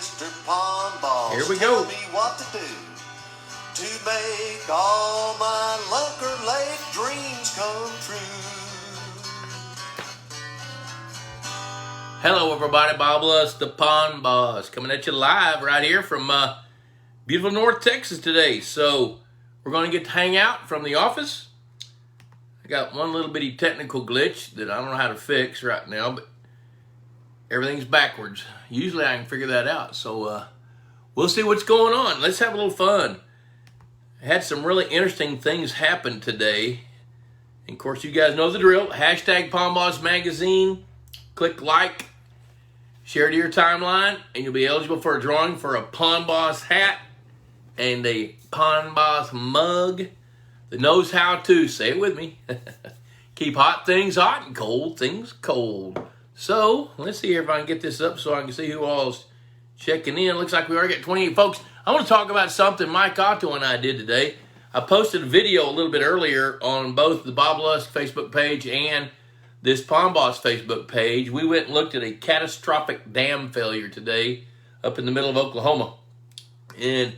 Mr. Pond Boss. Here we Tell go. me what to do to make all my Lunker Lake dreams come true. Hello, everybody. Bob Luss, the Pond Boss, coming at you live right here from beautiful North Texas today. So we're going to get to hang out from the office. I got one little bitty technical glitch that I don't know how to fix right now, but everything's backwards. Usually I can figure that out. So we'll see what's going on. Let's have a little fun. I had some really interesting things happen today. And of course, you guys know the drill. Hashtag Pond Boss Magazine. Click like, share to your timeline, and you'll be eligible for a drawing for a Pond Boss hat and a Pond Boss mug that knows how to, say it with me, keep hot things hot and cold things cold. So, let's see if I can get this up so I can see who all's checking in. Looks like we already got 28 folks. I want to talk about something Mike Otto and I did today. I posted a video a little bit earlier on both the Bob Lusk Facebook page and this Pond Boss Facebook page. We went and looked at a catastrophic dam failure today up in the middle of Oklahoma. And,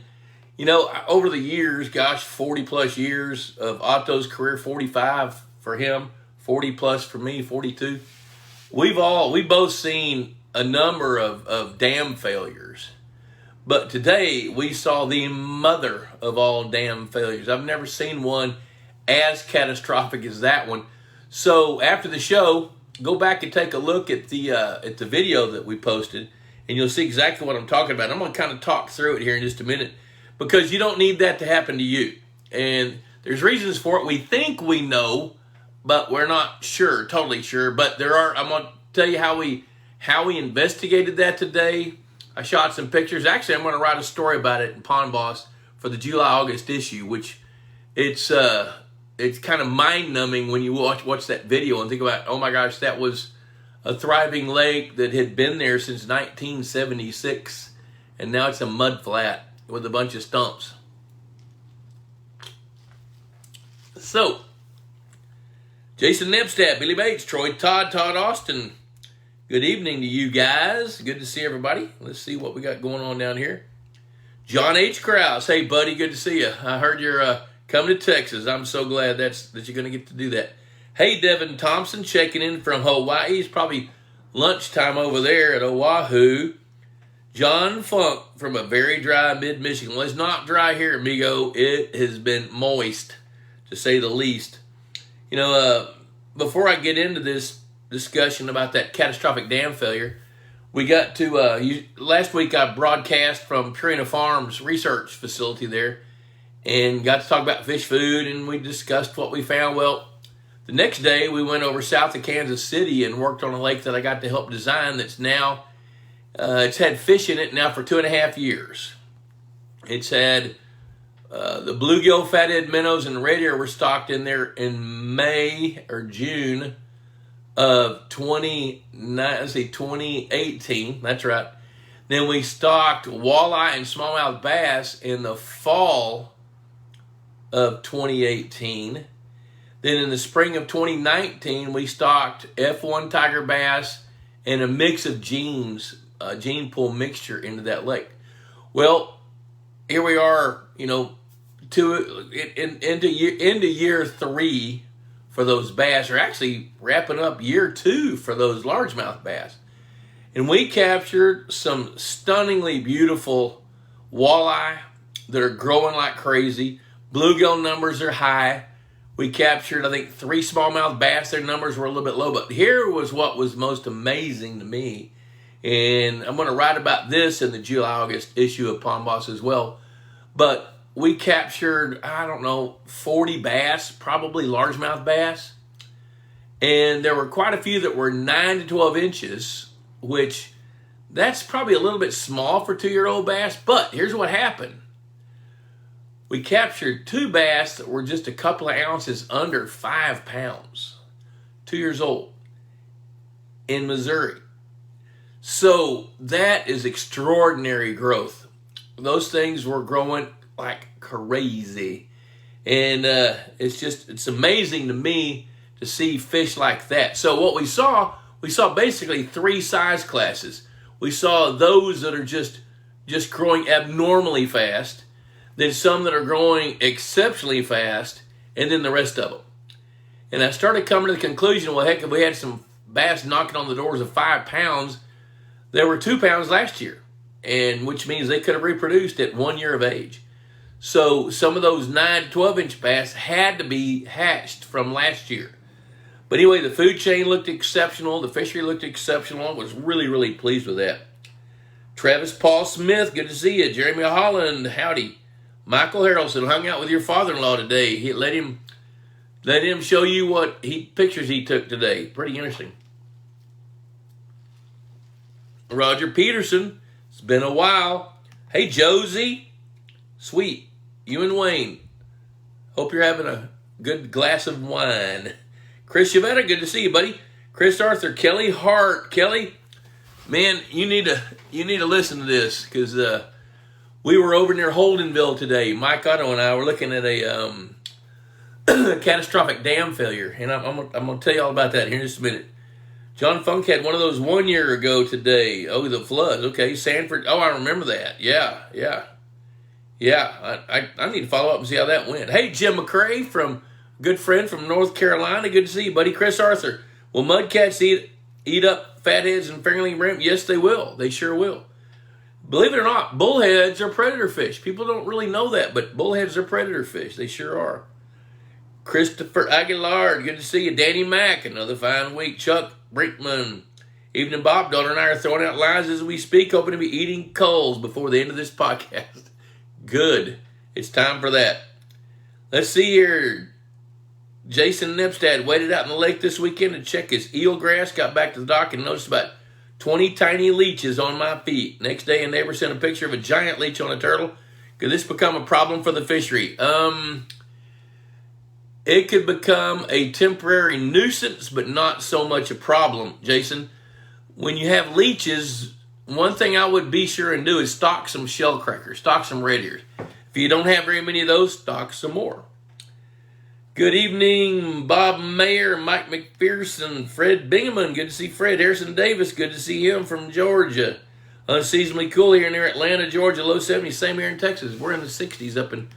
you know, over the years, gosh, 40 plus years of Otto's career, 45 for him, 40 plus for me, 42. We've both seen a number of dam failures. But today we saw the mother of all dam failures. I've never seen one as catastrophic as that one. So after the show, go back and take a look at the video that we posted, and you'll see exactly what I'm talking about. I'm going to kind of talk through it here in just a minute, because you don't need that to happen to you. And there's reasons for it. We think we know, but we're not sure, totally sure. But there are. I'm going to tell you how we investigated that today. I shot some pictures. Actually, I'm going to write a story about it in Pond Boss for the July-August issue, which it's kind of mind-numbing when you watch that video and think about, oh my gosh, that was a thriving lake that had been there since 1976, and now it's a mud flat with a bunch of stumps. So, Jason Nebstat, Billy Bates, Troy Todd Austin, good evening to you guys. Good to see everybody. Let's see what we got going on down here. John H. Krause, hey buddy, good to see you. I heard you're coming to Texas. I'm so glad that you're going to get to do that. Hey, Devin Thompson, checking in from Hawaii. It's probably lunchtime over there at Oahu. John Funk from a very dry mid-Michigan. Well, it's not dry here, amigo. It has been moist, to say the least. You know, before I get into this discussion about that catastrophic dam failure, we got to, last week I broadcast from Purina Farms research facility there, and got to talk about fish food, and we discussed what we found. Well, the next day we went over south of Kansas City and worked on a lake that I got to help design that's now, it's had fish in it now for 2.5 years. It's had the bluegill, fathead minnows, and red ear were stocked in there in May or June of 2018. That's right. Then we stocked walleye and smallmouth bass in the fall of 2018. Then in the spring of 2019, we stocked F1 tiger bass and a mix of gene pool mixture into that lake. Well, here we are, you know, into year 3 for those bass, or actually wrapping up year 2 for those largemouth bass. And we captured some stunningly beautiful walleye that are growing like crazy. Bluegill numbers are high. We captured, I think, 3 smallmouth bass. Their numbers were a little bit low, but here was what was most amazing to me. And I'm going to write about this in the July-August issue of Pond Boss as well. But we captured, 40 bass, probably largemouth bass. And there were quite a few that were 9 to 12 inches, which that's probably a little bit small for 2-year-old bass. But here's what happened. We captured 2 bass that were just a couple of ounces under 5 pounds, 2 years old, in Missouri. So that is extraordinary growth. Those things were growing like crazy. And it's amazing to me to see fish like that. So what we saw basically 3 size classes. We saw those that are just just growing abnormally fast, then some that are growing exceptionally fast, and then the rest of them. And I started coming to the conclusion, well, heck, if we had some bass knocking on the doors of 5 pounds, there were 2 pounds last year, and which means they could have reproduced at 1 year of age. So some of those 9 to 12 inch bass had to be hatched from last year. But anyway, the food chain looked exceptional. The fishery looked exceptional. I was really, really pleased with that. Travis Paul Smith, good to see you. Jeremy Holland, howdy. Michael Harrelson hung out with your father-in-law today. Let him show you what pictures he took today. Pretty interesting. Roger Peterson, it's been a while. Hey, Josie, sweet. You and Wayne, hope you're having a good glass of wine. Chris Chavetta, good to see you, buddy. Chris Arthur, Kelly Hart. Kelly, man, you need to listen to this, because we were over near Holdenville today. Mike Otto and I were looking at a catastrophic dam failure, and I'm going to tell you all about that here in just a minute. John Funk had one of those 1 year ago today. Oh, the floods. Okay, Sanford. Oh, I remember that. Yeah. I need to follow up and see how that went. Hey, Jim McCrae, from good friend from North Carolina. Good to see you, buddy. Chris Arthur. Will mudcats eat up fatheads and fingerling bream? Yes, they will. They sure will. Believe it or not, bullheads are predator fish. People don't really know that, but bullheads are predator fish. They sure are. Christopher Aguilar, good to see you. Danny Mack, another fine week. Chuck Brinkman, Evening Bob, daughter and I are throwing out lines as we speak, hoping to be eating coals before the end of this podcast. Good. It's time for that. Let's see here. Jason Nepstad waited out in the lake this weekend to check his eelgrass, got back to the dock and noticed about 20 tiny leeches on my feet. Next day, a neighbor sent a picture of a giant leech on a turtle. Could this become a problem for the fishery? It could become a temporary nuisance, but not so much a problem, Jason. When you have leeches, one thing I would be sure and do is stock some shell crackers, stock some red ears. If you don't have very many of those, stock some more. Good evening, Bob Mayer, Mike McPherson, Fred Bingaman. Good to see Fred. Harrison Davis, good to see him from Georgia. Unseasonably cool here near Atlanta, Georgia, low 70s. Same here in Texas. We're in the 60s up in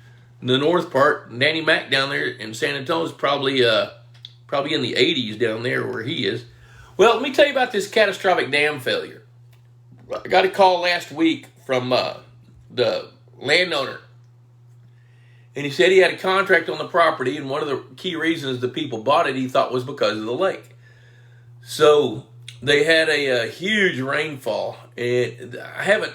the north part. Danny Mack down there in San Antonio is probably in the 80s down there where he is. Well, let me tell you about this catastrophic dam failure. I got a call last week from the landowner, and he said he had a contract on the property, and one of the key reasons the people bought it, he thought, was because of the lake. So they had a huge rainfall, and I haven't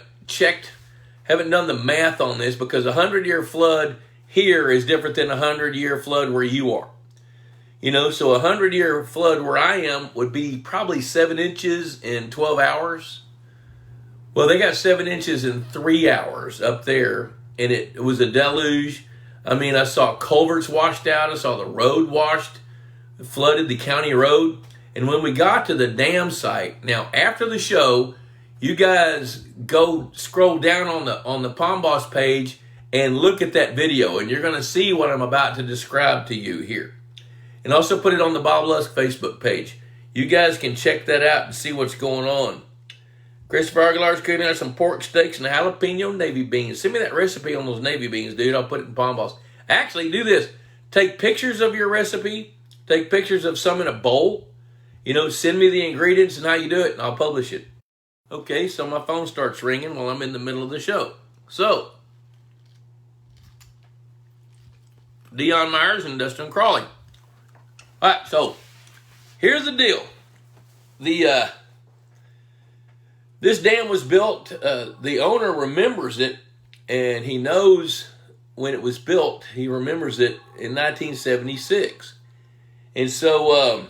done the math on this, because a 100-year flood here is different than a 100-year flood where you are. You know, so a 100-year flood where I am would be probably 7 inches in 12 hours. Well, they got 7 inches in 3 hours up there, and it was a deluge. I mean, I saw culverts washed out. I saw the road flooded the county road. And when we got to the dam site, now after the show, you guys go scroll down on the Pond Boss page and look at that video, and you're going to see what I'm about to describe to you here. And also put it on the Bob Lusk Facebook page. You guys can check that out and see what's going on. Christopher Aguilar's cooking out some pork steaks and jalapeno navy beans. Send me that recipe on those navy beans, dude. I'll put it in Pond Boss. Actually, do this. Take pictures of your recipe. Take pictures of some in a bowl. You know, send me the ingredients and how you do it, and I'll publish it. Okay, so my phone starts ringing while I'm in the middle of the show. So, Dion Myers and Dustin Crawley. All right, so here's the deal. This dam was built, the owner remembers it, and he knows when it was built. He remembers it in 1976. And so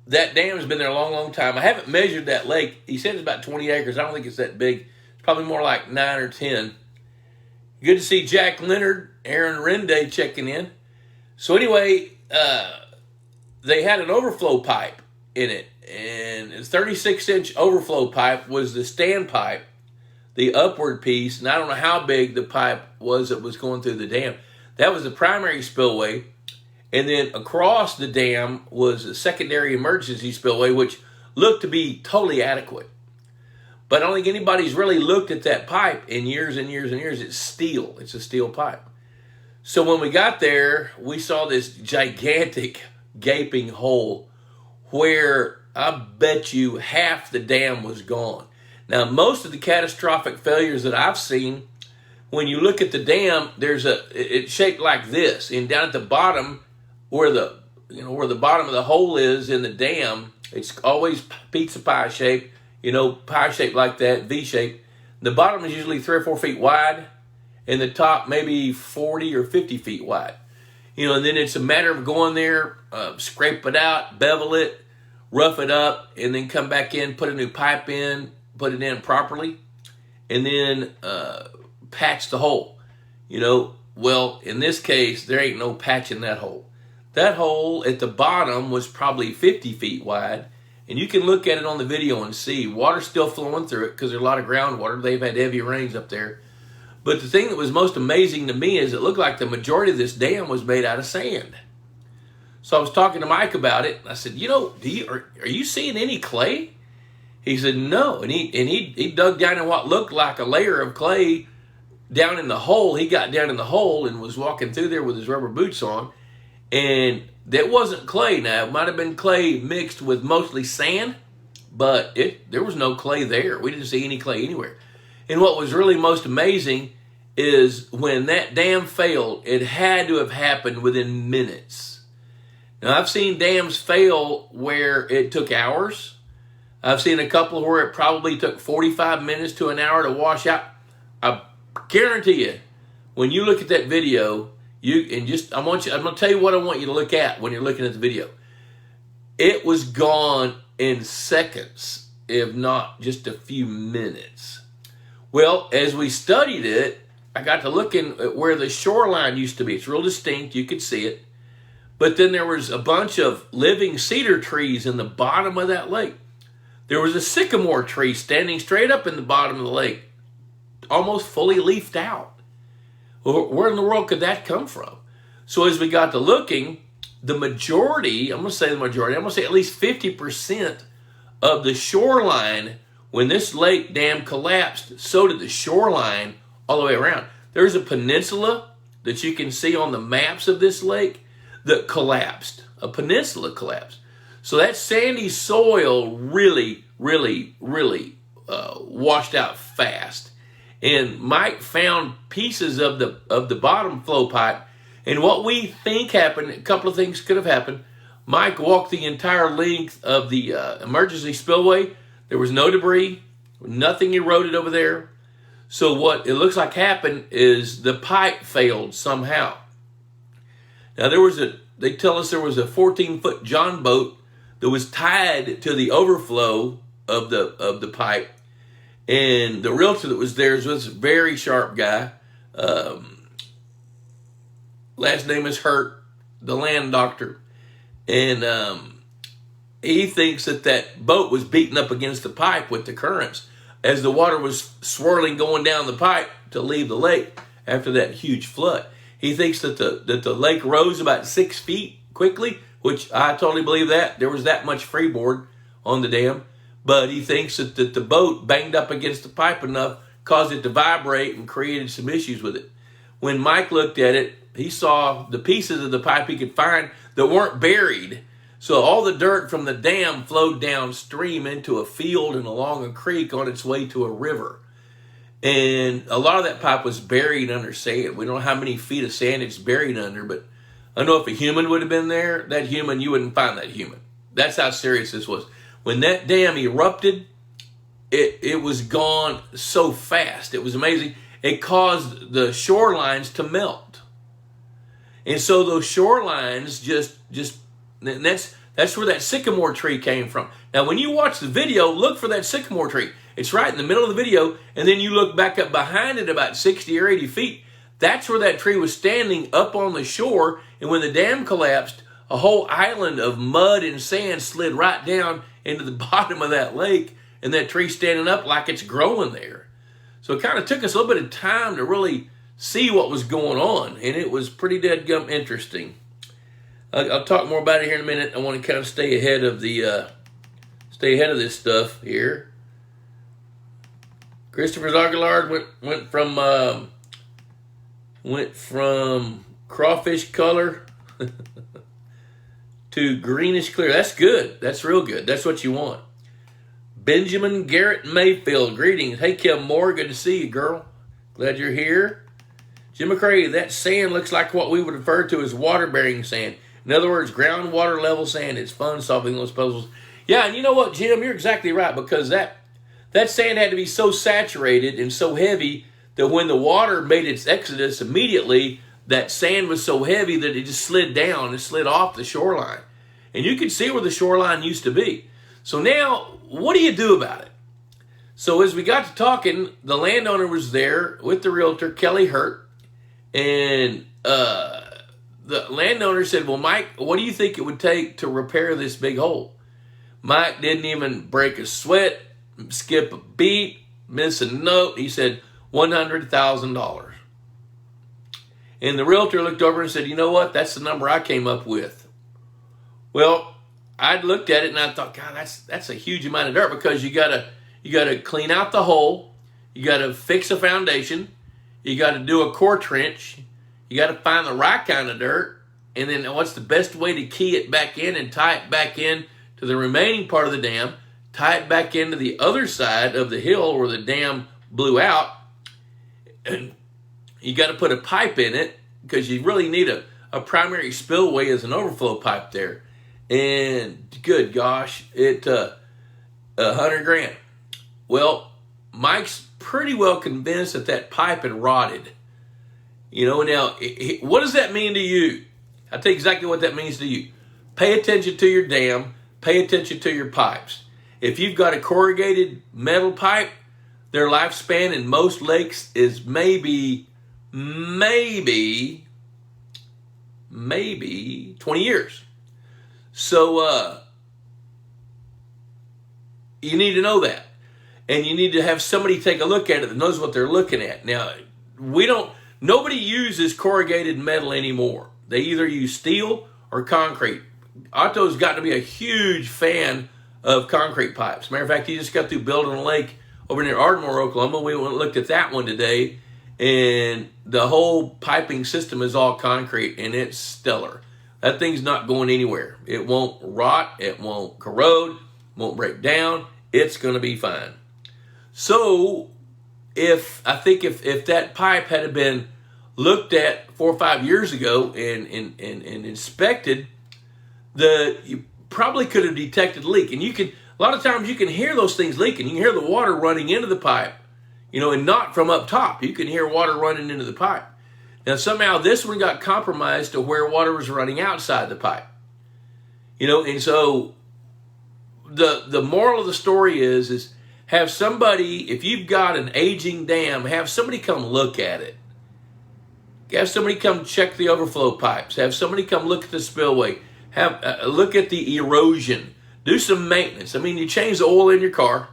that dam has been there a long, long time. I haven't measured that lake. He said it's about 20 acres. I don't think it's that big. It's probably more like 9 or 10. Good to see Jack Leonard, Aaron Rende checking in. So anyway, they had an overflow pipe in it, and a 36-inch overflow pipe was the standpipe, the upward piece, and I don't know how big the pipe was that was going through the dam. That was the primary spillway, and then across the dam was a secondary emergency spillway, which looked to be totally adequate. But I don't think anybody's really looked at that pipe in years and years and years. It's steel. It's a steel pipe. So when we got there, we saw this gigantic gaping hole where I bet you half the dam was gone. Now, most of the catastrophic failures that I've seen, when you look at the dam, it's shaped like this, and down at the bottom, where the bottom of the hole is in the dam, it's always pizza pie shape, pie shape like that, V shape. The bottom is usually 3 or 4 feet wide, and the top maybe 40 or 50 feet wide. And then it's a matter of going there, scrape it out, bevel it, rough it up, and then come back in, put a new pipe in, put it in properly, and then patch the hole. Well, in this case, there ain't no patching that hole. That hole at the bottom was probably 50 feet wide, and you can look at it on the video and see water still flowing through it because there's a lot of groundwater. They've had heavy rains up there. But the thing that was most amazing to me is it looked like the majority of this dam was made out of sand. So I was talking to Mike about it, and I said, are you seeing any clay? He said, no. And he dug down in what looked like a layer of clay down in the hole. He got down in the hole and was walking through there with his rubber boots on. And that wasn't clay. Now, it might have been clay mixed with mostly sand, but there was no clay there. We didn't see any clay anywhere. And what was really most amazing is when that dam failed, it had to have happened within minutes. Now, I've seen dams fail where it took hours. I've seen a couple where it probably took 45 minutes to an hour to wash out. I guarantee you, when you look at that video, I'm going to tell you what I want you to look at when you're looking at the video. It was gone in seconds, if not just a few minutes. Well, as we studied it, I got to looking at where the shoreline used to be. It's real distinct. You could see it. But then there was a bunch of living cedar trees in the bottom of that lake. There was a sycamore tree standing straight up in the bottom of the lake, almost fully leafed out. Well, where in the world could that come from? So as we got to looking, the majority, I'm going to say at least 50% of the shoreline, when this lake dam collapsed, so did the shoreline all the way around. There's a peninsula that you can see on the maps of this lake that collapsed. A peninsula collapsed. So that sandy soil really washed out fast. And Mike found pieces of the bottom flow pipe. And what we think happened, a couple of things could have happened. Mike walked the entire length of the emergency spillway. There was no debris, nothing eroded over there. So what it looks like happened is the pipe failed somehow. Now they tell us there was a 14-foot John boat that was tied to the overflow of the pipe. And the realtor that was there was a very sharp guy. Last name is Hurt, the land doctor. And he thinks that boat was beaten up against the pipe with the currents as the water was swirling going down the pipe to leave the lake after that huge flood. He thinks that the lake rose about 6 feet quickly, which I totally believe that. There was that much freeboard on the dam. But he thinks that the boat banged up against the pipe enough, caused it to vibrate and created some issues with it. When Mike looked at it, he saw the pieces of the pipe he could find that weren't buried. So all the dirt from the dam flowed downstream into a field and along a creek on its way to a river. And a lot of that pipe was buried under sand. We don't know how many feet of sand it's buried under, but I know if a human would have been there, you wouldn't find that human. That's how serious this was. When that dam erupted, it was gone so fast. It was amazing. It caused the shorelines to melt. And so those shorelines and that's where that sycamore tree came from. Now, when you watch the video, look for that sycamore tree. It's right in the middle of the video, and then you look back up behind it about 60 or 80 feet. That's where that tree was standing up on the shore, and when the dam collapsed, a whole island of mud and sand slid right down into the bottom of that lake, and that tree standing up like it's growing there. So it kind of took us a little bit of time to really see what was going on, and it was pretty dead-gum interesting. I'll talk more about it here in a minute. I want to kind of stay ahead of this stuff here. Christopher Aguilar went from crawfish color to greenish clear. That's good. That's real good. That's what you want. Benjamin Garrett Mayfield, greetings. Hey, Kim Moore, good to see you, girl. Glad you're here. Jim McCrae, that sand looks like what we would refer to as water-bearing sand. In other words, groundwater level sand. It's fun solving those puzzles. Yeah, and you know what, Jim? You're exactly right, because that sand had to be so saturated and so heavy that when the water made its exodus immediately, that sand was so heavy that it just slid down and slid off the shoreline. And you could see where the shoreline used to be. So now, what do you do about it? So as we got to talking, the landowner was there with the realtor, Kelly Hurt, and the landowner said, well, Mike, what do you think it would take to repair this big hole? Mike didn't even break a sweat, skip a beat, miss a note. He said, $100,000. And the realtor looked over and said, you know what? That's the number I came up with. Well, I looked at it and I thought, God, that's a huge amount of dirt, because you gotta clean out the hole, you gotta fix a foundation, you gotta do a core trench, you gotta find the right kind of dirt, and then what's the best way to key it back in and tie it back in to the remaining part of the dam, tie it back into the other side of the hill where the dam blew out, and you got to put a pipe in it, because you really need a primary spillway as an overflow pipe there. And good gosh, it $100,000. Well, Mike's pretty well convinced that pipe had rotted. You know, now what does that mean to you? I'll tell you exactly what that means to you. Pay attention to your dam. Pay attention to your pipes. If you've got a corrugated metal pipe, their lifespan in most lakes is maybe 20 years. So you need to know that. And you need to have somebody take a look at it that knows what they're looking at. Now, nobody uses corrugated metal anymore. They either use steel or concrete. Otto's got to be a huge fan of concrete pipes. Matter of fact, he just got through building a lake over near Ardmore, Oklahoma. We went and looked at that one today, and the whole piping system is all concrete, and it's stellar. That thing's not going anywhere. It won't rot. It won't corrode. Won't break down. It's going to be fine. So, if that pipe had been looked at 4 or 5 years ago and inspected, you probably could have detected a leak. And a lot of times you can hear those things leaking. You can hear the water running into the pipe, and not from up top. You can hear water running into the pipe. Now, somehow this one got compromised to where water was running outside the pipe. And so the moral of the story is have somebody, if you've got an aging dam, have somebody come look at it. Have somebody come check the overflow pipes. Have somebody come look at the spillway. Have look at the erosion. Do some maintenance. I mean, you change the oil in your car.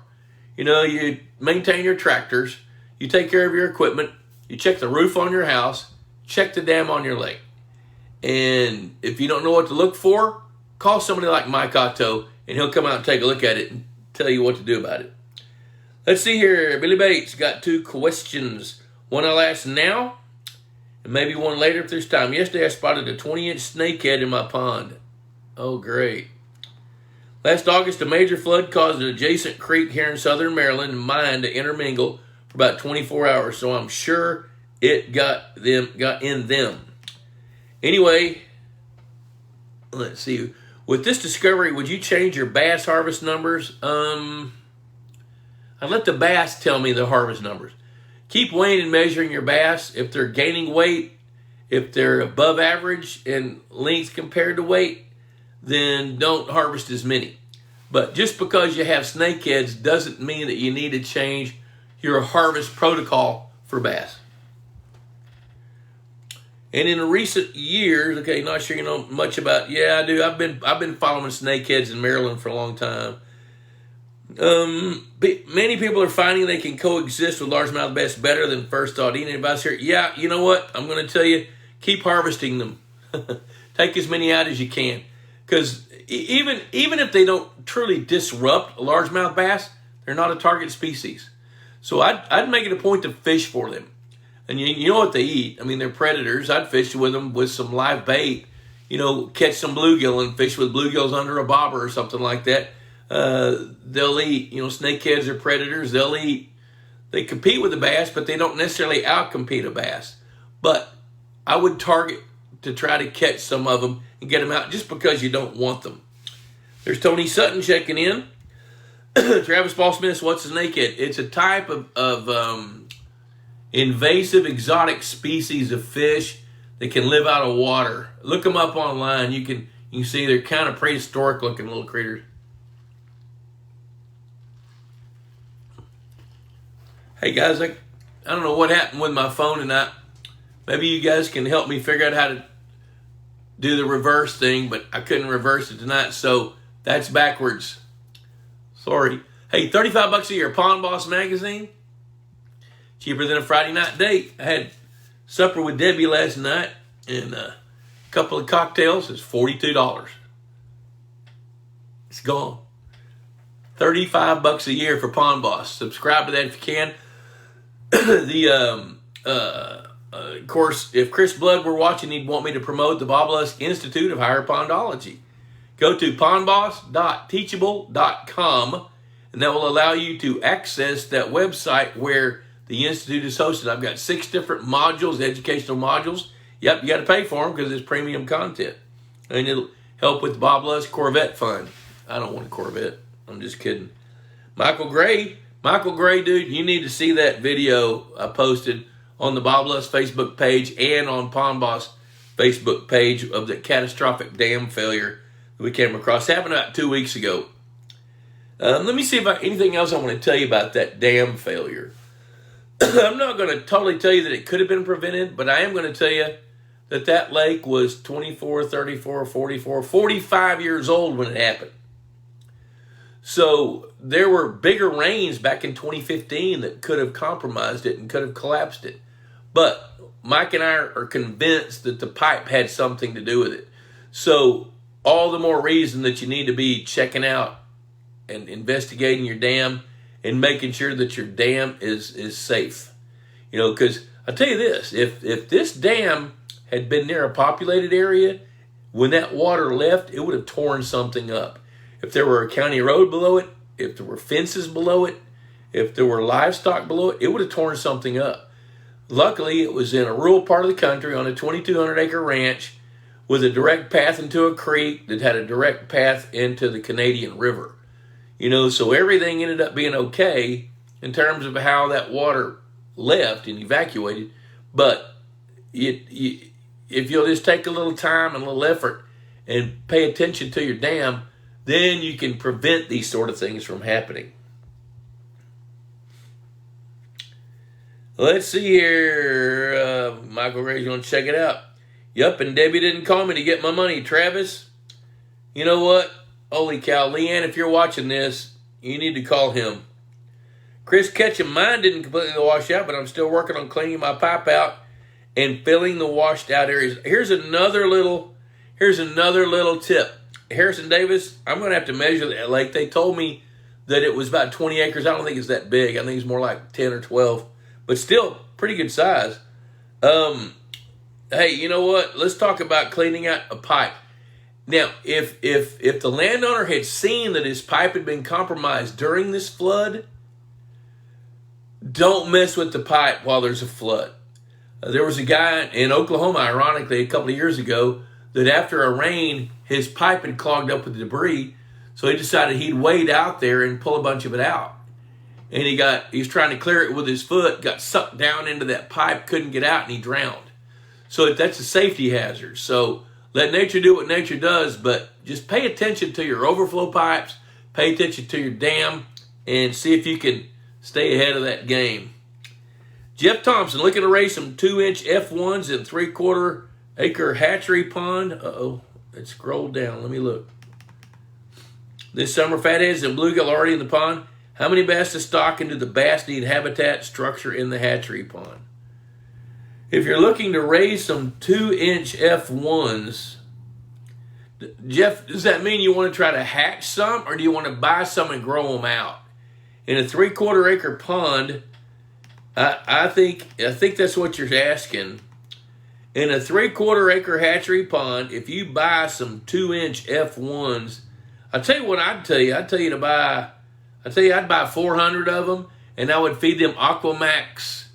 You maintain your tractors. You take care of your equipment. You check the roof on your house. Check the dam on your lake. And if you don't know what to look for, call somebody like Mike Otto, and he'll come out and take a look at it and tell you what to do about it. Let's see here. Billy Bates got 2 questions. One I'll ask now, and maybe one later if there's time. Yesterday I spotted a 20-inch snakehead in my pond. Oh, great. Last August, a major flood caused an adjacent creek here in southern Maryland and mine to intermingle for about 24 hours, so I'm sure it got in them. Anyway, let's see. With this discovery, would you change your bass harvest numbers? I'd let the bass tell me the harvest numbers. Keep weighing and measuring your bass. If they're gaining weight, if they're above average in length compared to weight, then don't harvest as many. But just because you have snakeheads doesn't mean that you need to change your harvest protocol for bass. And in recent years, okay, not sure you know much about. Yeah, I do. I've been following snakeheads in Maryland for a long time. Many people are finding they can coexist with largemouth bass better than first thought. Any advice here? Yeah, you know what? I'm going to tell you, keep harvesting them. Take as many out as you can, because even if they don't truly disrupt a largemouth bass, they're not a target species. So I'd make it a point to fish for them. And you know what they eat. I mean, they're predators. I'd fish with them with some live bait. You know, catch some bluegill and fish with bluegills under a bobber or something like that. They'll eat, you know, snakeheads are predators. They'll eat. They compete with the bass, but they don't necessarily outcompete a bass. But I would target to try to catch some of them and get them out just because you don't want them. There's Tony Sutton checking in. Travis Paul Smith, what's a snakehead? It's a type of invasive exotic species of fish that can live out of water. Look them up online. You can see they're kind of prehistoric looking little critters. Hey guys, I don't know what happened with my phone tonight. Maybe you guys can help me figure out how to do the reverse thing, but I couldn't reverse it tonight, so that's backwards. Sorry. Hey, $35 a year, Pond Boss magazine. Cheaper than a Friday night date. I had supper with Debbie last night and a couple of cocktails. It's $42. It's gone. $35 a year for Pond Boss. Subscribe to that if you can. Of course, if Chris Blood were watching, he'd want me to promote the Bob Lusk Institute of Higher Pondology. Go to pondboss.teachable.com, and that will allow you to access that website where the Institute is hosted. I've got 6 different modules, educational modules. Yep, you got to pay for them because it's premium content. And it'll help with the Bob Lusk Corvette Fund. I don't want a Corvette. I'm just kidding. Michael Gray, dude, you need to see that video I posted on the Bob Lusk Facebook page and on Pond Boss Facebook page of the catastrophic dam failure that we came across. It happened about 2 weeks ago. Let me see if anything else I want to tell you about that dam failure. I'm not going to totally tell you that it could have been prevented, but I am going to tell you that that lake was 24, 34, 44, 45 years old when it happened. So there were bigger rains back in 2015 that could have compromised it and could have collapsed it. But Mike and I are convinced that the pipe had something to do with it. So all the more reason that you need to be checking out and investigating your dam and making sure that your dam is safe. You know, because I'll tell you this, if this dam had been near a populated area, when that water left, it would have torn something up. If there were a county road below it, if there were fences below it, if there were livestock below it, it would have torn something up. Luckily, it was in a rural part of the country on a 2,200-acre ranch with a direct path into a creek that had a direct path into the Canadian River. You know, so everything ended up being okay in terms of how that water left and evacuated. But if you'll just take a little time and a little effort and pay attention to your dam, then you can prevent these sort of things from happening. Let's see here. Michael Ray's going to check it out. Yup, and Debbie didn't call me to get my money. Travis, you know what? Holy cow. Leanne, if you're watching this, you need to call him. Chris Ketchum, mine didn't completely wash out, but I'm still working on cleaning my pipe out and filling the washed out areas. Here's another little tip. Harrison Davis, I'm going to have to measure that lake. They told me that it was about 20 acres. I don't think it's that big. I think it's more like 10 or 12. But still, pretty good size. Hey, you know what? Let's talk about cleaning out a pipe. Now, if the landowner had seen that his pipe had been compromised during this flood, don't mess with the pipe while there's a flood. There was a guy in Oklahoma, ironically, a couple of years ago, that after a rain, his pipe had clogged up with debris, so he decided he'd wade out there and pull a bunch of it out. And he was trying to clear it with his foot, got sucked down into that pipe, couldn't get out, and he drowned. So that's a safety hazard. So let nature do what nature does, but just pay attention to your overflow pipes, pay attention to your dam, and see if you can stay ahead of that game. Jeff Thompson, looking to raise some 2-inch F1s in 3/4 acre hatchery pond. Uh-oh, it scrolled down. Let me look. This summer, fatheads and bluegill already in the pond. How many bass to stock, and do the bass need habitat structure in the hatchery pond? If you're looking to raise some 2-inch F1s, Jeff, does that mean you want to try to hatch some, or do you want to buy some and grow them out? In a 3/4 acre pond, I think that's what you're asking. In a 3/4 acre hatchery pond, if you buy some 2-inch F1s, I tell you what I'd tell you. I'd buy 400 of them, and I would feed them Aquamax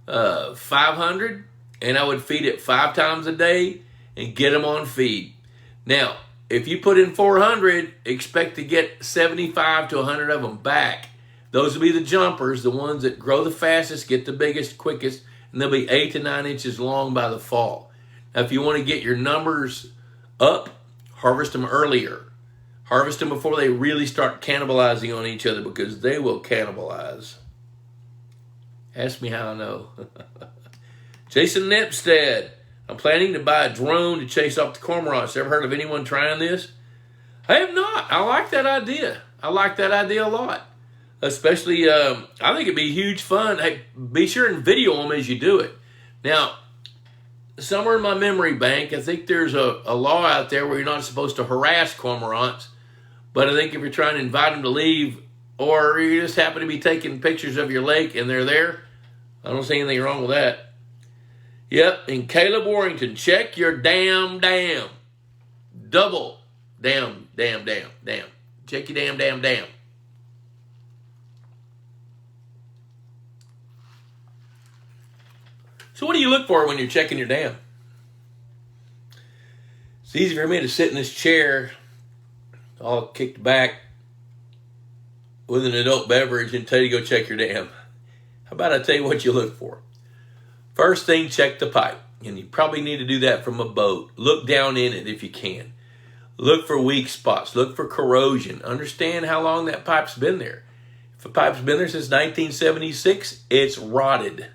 500, and I would feed it 5 times a day and get them on feed. Now, if you put in 400, expect to get 75 to 100 of them back. Those will be the jumpers, the ones that grow the fastest, get the biggest, quickest, and they'll be 8 to 9 inches long by the fall. Now, if you want to get your numbers up, harvest them earlier. Harvest them before they really start cannibalizing on each other, because they will cannibalize. Ask me how I know. Jason Nepstead. I'm planning to buy a drone to chase off the cormorants. Ever heard of anyone trying this? I have not. I like that idea. I like that idea a lot. Especially, I think it'd be huge fun. Hey, be sure and video them as you do it. Now, somewhere in my memory bank, I think there's a law out there where you're not supposed to harass cormorants. But I think if you're trying to invite them to leave, or you just happen to be taking pictures of your lake and they're there, I don't see anything wrong with that. Yep, and Caleb Warrington, check your damn. Double damn. Check your damn. So what do you look for when you're checking your dam? It's easy for me to sit in this chair, all kicked back, with an adult beverage and tell you to go check your dam. How about I tell you what you look for? First thing, check the pipe. And you probably need to do that from a boat. Look down in it if you can. Look for weak spots. Look for corrosion. Understand how long that pipe's been there. If a pipe's been there since 1976, it's rotted.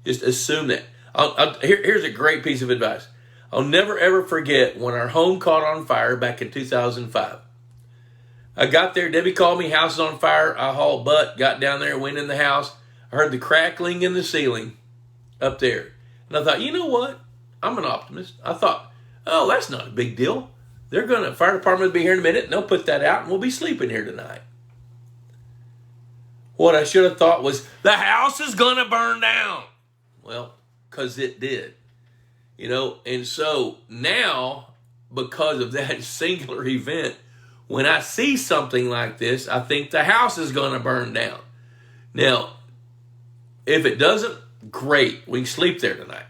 Just assume that. Here's a great piece of advice. I'll never ever forget when our home caught on fire back in 2005. I got there, Debbie called me, house is on fire. I hauled butt, got down there, went in the house. I heard the crackling in the ceiling up there. And I thought, you know what? I'm an optimist. I thought, oh, that's not a big deal. Fire department will be here in a minute, and they'll put that out, and we'll be sleeping here tonight. What I should have thought was, the house is going to burn down. Well, because it did. And so now, because of that singular event, when I see something like this, I think the house is going to burn down. Now, if it doesn't, great. We can sleep there tonight.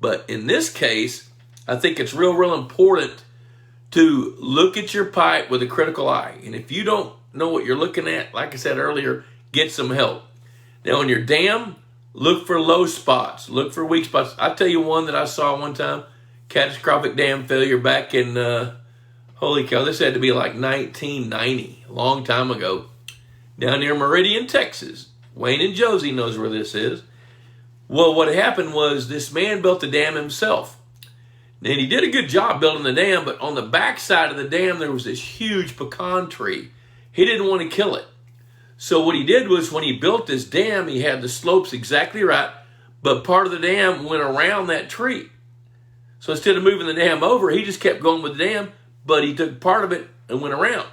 But in this case, I think it's real important to look at your pipe with a critical eye. And if you don't know what you're looking at, like I said earlier, get some help. Now, on your dam, look for low spots. Look for weak spots. I'll tell you one that I saw one time. Catastrophic dam failure back in, holy cow, this had to be like 1990, a long time ago, down near Meridian, Texas. Wayne and Josie knows where this is. Well, what happened was this man built the dam himself. And he did a good job building the dam, but on the back side of the dam, there was this huge pecan tree. He didn't want to kill it. So what he did was when he built this dam, he had the slopes exactly right, but part of the dam went around that tree. So instead of moving the dam over, he just kept going with the dam, but he took part of it and went around.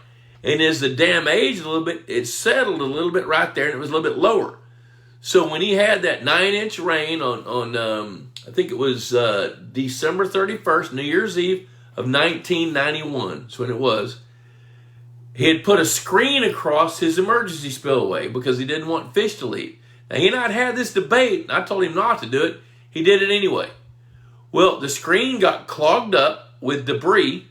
And as the dam aged a little bit, it settled a little bit right there, and it was a little bit lower. So when he had that 9-inch rain on I think it was December 31st, New Year's Eve of 1991, that's when it was, he had put a screen across his emergency spillway because he didn't want fish to leave. Now, he and I had this debate, and I told him not to do it. He did it anyway. Well, the screen got clogged up with debris,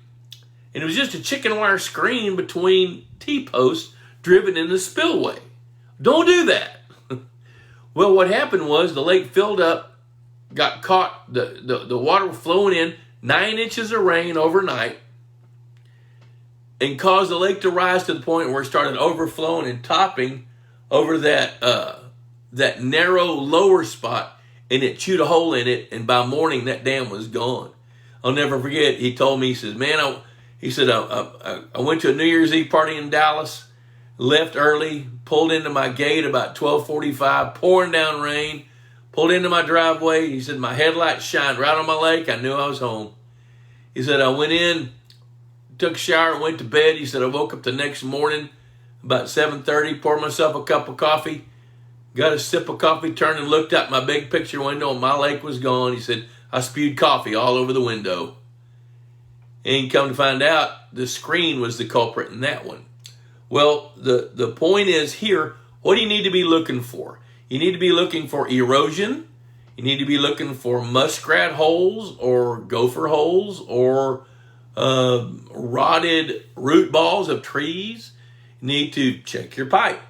and it was just a chicken wire screen between T-posts driven in the spillway. Don't do that. Well, what happened was the lake filled up, got caught, the water flowing in, 9 inches of rain overnight, and caused the lake to rise to the point where it started overflowing and topping over that narrow lower spot, and it chewed a hole in it, and by morning that dam was gone. I'll never forget, he told me, he says, man, I went to a New Year's Eve party in Dallas, left early, pulled into my gate about 12:45, pouring down rain, pulled into my driveway. He said, my headlights shined right on my lake. I knew I was home. He said, I went in, took a shower, went to bed. He said, I woke up the next morning about 7:30, poured myself a cup of coffee, got a sip of coffee, turned and looked out my big picture window, and my lake was gone. He said, I spewed coffee all over the window. And come to find out, the screen was the culprit in that one. Well, the point is here, what do you need to be looking for? You need to be looking for erosion. You need to be looking for muskrat holes or gopher holes or rotted root balls of trees. You need to check your pipe.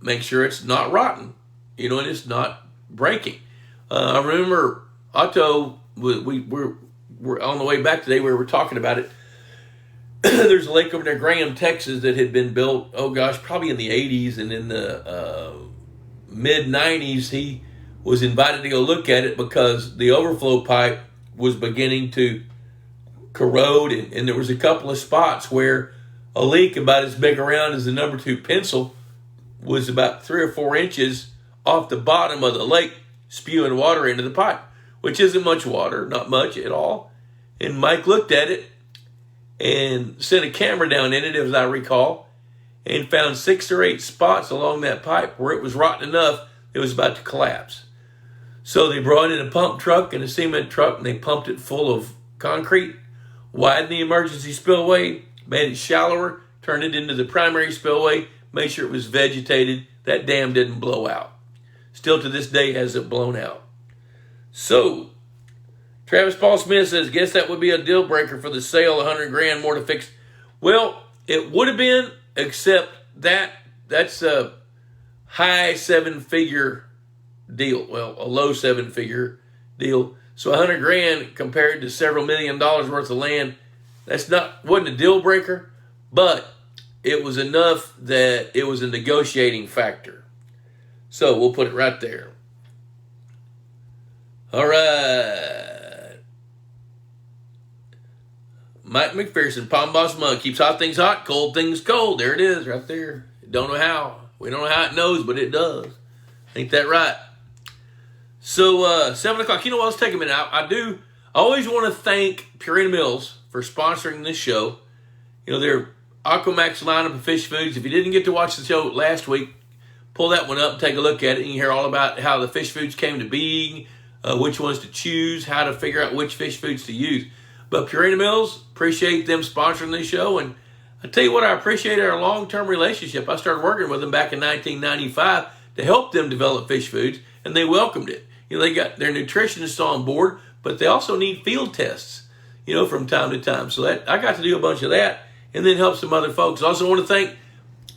Make sure it's not rotten, and it's not breaking. I remember Otto, we're on the way back today, we were talking about it. There's a lake over near Graham, Texas that had been built, probably in the 80s, and in the mid-90s, he was invited to go look at it because the overflow pipe was beginning to corrode, and there was a couple of spots where a leak about as big around as the number 2 pencil was about 3 or 4 inches off the bottom of the lake, spewing water into the pipe, which isn't much water, not much at all. And Mike looked at it and sent a camera down in it, as I recall, and found 6 or 8 spots along that pipe where it was rotten enough it was about to collapse. So they brought in a pump truck and a cement truck, and they pumped it full of concrete, widened the emergency spillway, made it shallower, turned it into the primary spillway, made sure it was vegetated. That dam didn't blow out. Still to this day hasn't blown out. So, Travis Paul Smith says, guess that would be a deal breaker for the sale, $100,000 more to fix. Well, it would have been, except that's a high 7-figure deal. Well, a low 7-figure deal. So $100,000 compared to several $1 million worth of land, wasn't a deal breaker, but it was enough that it was a negotiating factor. So we'll put it right there. All right. Mike McPherson, Palm Boss Mug, keeps hot things hot, cold things cold. There it is, right there. Don't know how. We don't know how it knows, but it does. Ain't that right? So 7 o'clock. You know what? Let's take a minute. I always want to thank Purina Mills for sponsoring this show. Their Aquamax lineup of fish foods. If you didn't get to watch the show last week, pull that one up and take a look at it. And you hear all about how the fish foods came to being, which ones to choose, how to figure out which fish foods to use. But Purina Mills, appreciate them sponsoring this show. And I tell you what, I appreciate our long-term relationship. I started working with them back in 1995 to help them develop fish foods, and they welcomed it. They got their nutritionists on board, but they also need field tests, from time to time. So I got to do a bunch of that and then help some other folks. I also want to thank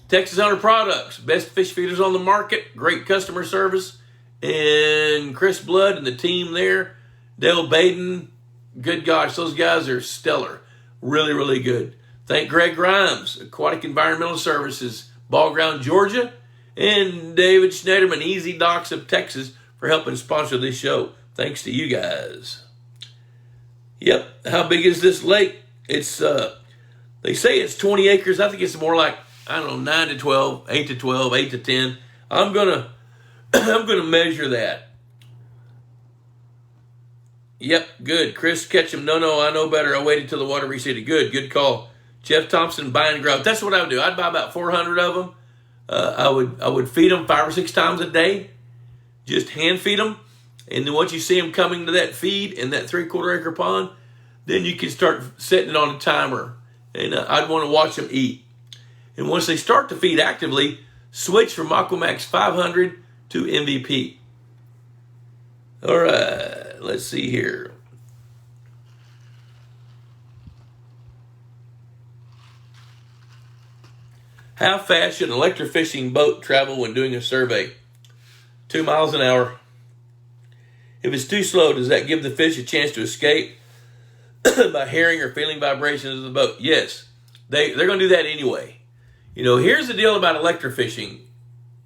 Texas Hunter Products, best fish feeders on the market, great customer service, and Chris Blood and the team there, Dale Baden. Good gosh, those guys are stellar. Really, really good. Thank Greg Grimes, Aquatic Environmental Services, Ball Ground, Georgia, and David Schneiderman, Easy Docks of Texas, for helping sponsor this show. Thanks to you guys. Yep, how big is this lake? It's, they say it's 20 acres. I think it's more like, 9 to 12, 8 to 12, 8 to 10. I'm gonna measure that. Yep, good. Chris Ketchum, no, I know better. I waited till the water receded. Good call. Jeff Thompson, buy and grow. That's what I would do. I'd buy about 400 of them. I would feed them 5 or 6 times a day. Just hand feed them. And then once you see them coming to that feed in that 3/4 acre pond, then you can start setting it on a timer. And I'd want to watch them eat. And once they start to feed actively, switch from Aquamax 500 to MVP. All right, let's see here. How fast should an electrofishing boat travel when doing a survey? 2 miles an hour. If it's too slow, does that give the fish a chance to escape by hearing or feeling vibrations of the boat? Yes, they're going to do that anyway. Here's the deal about electrofishing,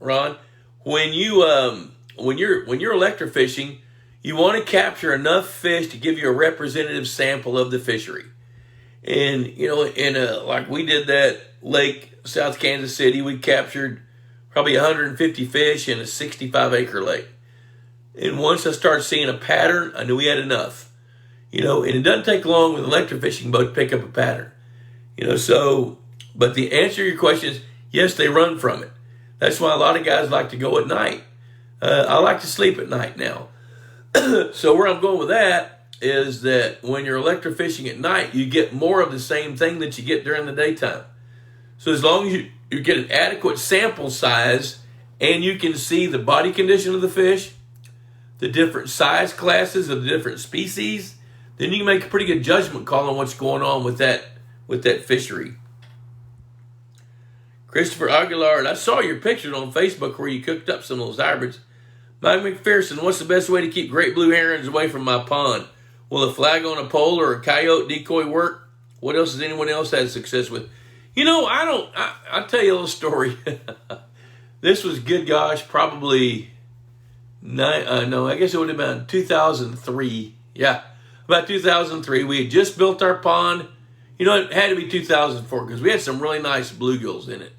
Ron. When you're electrofishing, you want to capture enough fish to give you a representative sample of the fishery. And like we did that lake, South Kansas City, we captured probably 150 fish in a 65-acre lake. And once I started seeing a pattern, I knew we had enough. And it doesn't take long with an electrofishing boat to pick up a pattern. But the answer to your question is, yes, they run from it. That's why a lot of guys like to go at night. I like to sleep at night now. So where I'm going with that is that when you're electrofishing at night, you get more of the same thing that you get during the daytime. So as long as you get an adequate sample size and you can see the body condition of the fish, the different size classes of the different species, then you can make a pretty good judgment call on what's going on with that fishery. Christopher Aguilar, I saw your pictures on Facebook where you cooked up some of those hybrids. Mike McPherson, what's the best way to keep great blue herons away from my pond? Will a flag on a pole or a coyote decoy work? What else has anyone else had success with? I'll tell you a little story. This was, good gosh, probably, I guess it would have been 2003. Yeah, about 2003. We had just built our pond. It had to be 2004 because we had some really nice bluegills in it.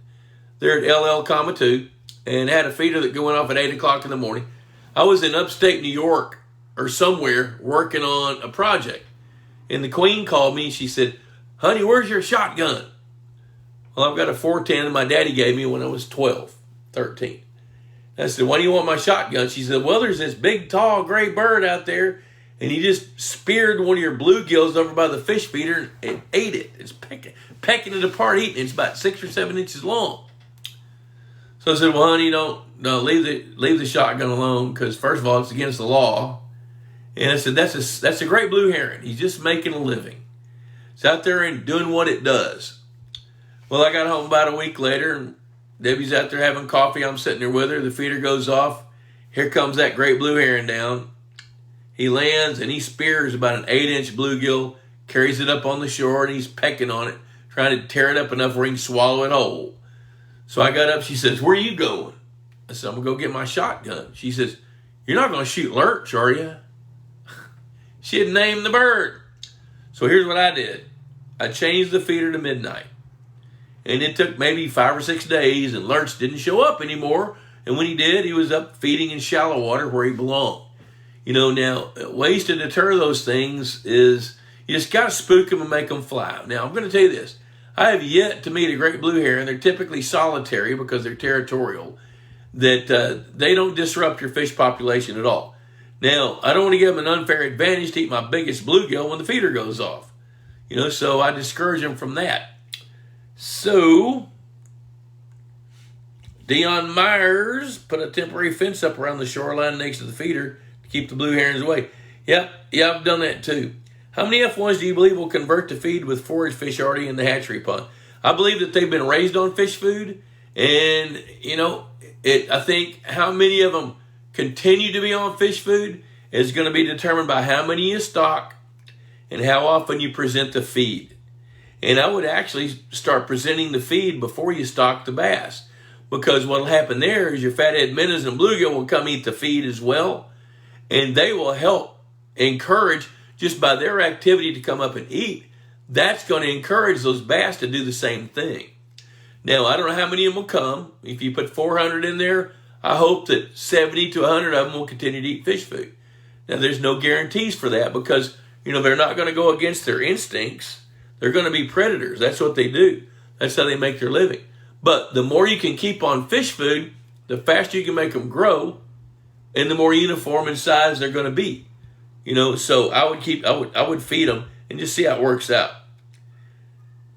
They're at LL, 2 and had a feeder that went off at 8 o'clock in the morning. I was in upstate New York or somewhere working on a project. And the queen called me and she said, honey, where's your shotgun? Well, I've got a 410 that my daddy gave me when I was 12, 13. I said, why do you want my shotgun? She said, well, there's this big, tall, gray bird out there, and he just speared one of your bluegills over by the fish feeder and ate it. It's pecking it apart, eating it. It's about 6 or 7 inches long. So I said, well, honey, leave the shotgun alone because, first of all, it's against the law. And I said, that's a great blue heron. He's just making a living. It's out there and doing what it does. Well, I got home about a week later, and Debbie's out there having coffee. I'm sitting there with her. The feeder goes off. Here comes that great blue heron down. He lands, and he spears about an 8-inch bluegill, carries it up on the shore, and he's pecking on it, trying to tear it up enough where he can swallow it whole. So I got up. She says, where are you going? I said, I'm going to go get my shotgun. She says, you're not going to shoot lurch, are you? She had named the bird. So here's what I did. I changed the feeder to midnight. And it took maybe 5 or 6 days, and lurch didn't show up anymore. And when he did, he was up feeding in shallow water where he belonged. Now, ways to deter those things is you just got to spook them and make them fly. Now, I'm going to tell you this. I have yet to meet a great blue heron. They're typically solitary because they're territorial, that they don't disrupt your fish population at all. Now, I don't want to give them an unfair advantage to eat my biggest bluegill when the feeder goes off. So I discourage them from that. So, Dion Myers put a temporary fence up around the shoreline next to the feeder to keep the blue herons away. Yep, I've done that too. How many F1s do you believe will convert to feed with forage fish already in the hatchery pond? I believe that they've been raised on fish food, and I think how many of them continue to be on fish food is going to be determined by how many you stock and how often you present the feed. And I would actually start presenting the feed before you stock the bass, because what will happen there is your fathead minnows and bluegill will come eat the feed as well, and they will help encourage, just by their activity to come up and eat, that's going to encourage those bass to do the same thing. Now, I don't know how many of them will come. If you put 400 in there, I hope that 70 to 100 of them will continue to eat fish food. Now, there's no guarantees for that because, they're not going to go against their instincts. They're going to be predators. That's what they do. That's how they make their living. But the more you can keep on fish food, the faster you can make them grow, and the more uniform in size they're going to be. So I would feed them and just see how it works out.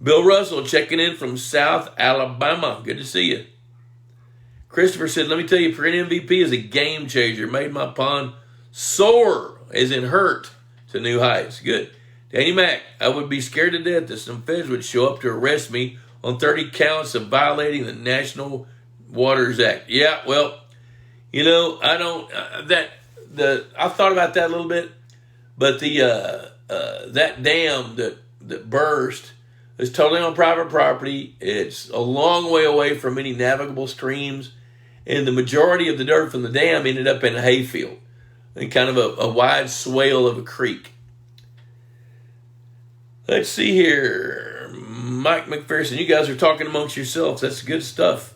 Bill Russell checking in from South Alabama. Good to see you. Christopher said, let me tell you, Perennial MVP is a game changer. Made my pond soar, as in hurt, to new heights. Good. Danny Mack, I would be scared to death that some feds would show up to arrest me on 30 counts of violating the National Waters Act. Yeah, well, I don't, I thought about that a little bit, but that dam that burst is totally on private property. It's a long way away from any navigable streams, and the majority of the dirt from the dam ended up in a hayfield and kind of a wide swale of a creek. Let's see here. Mike McPherson, you guys are talking amongst yourselves. That's good stuff.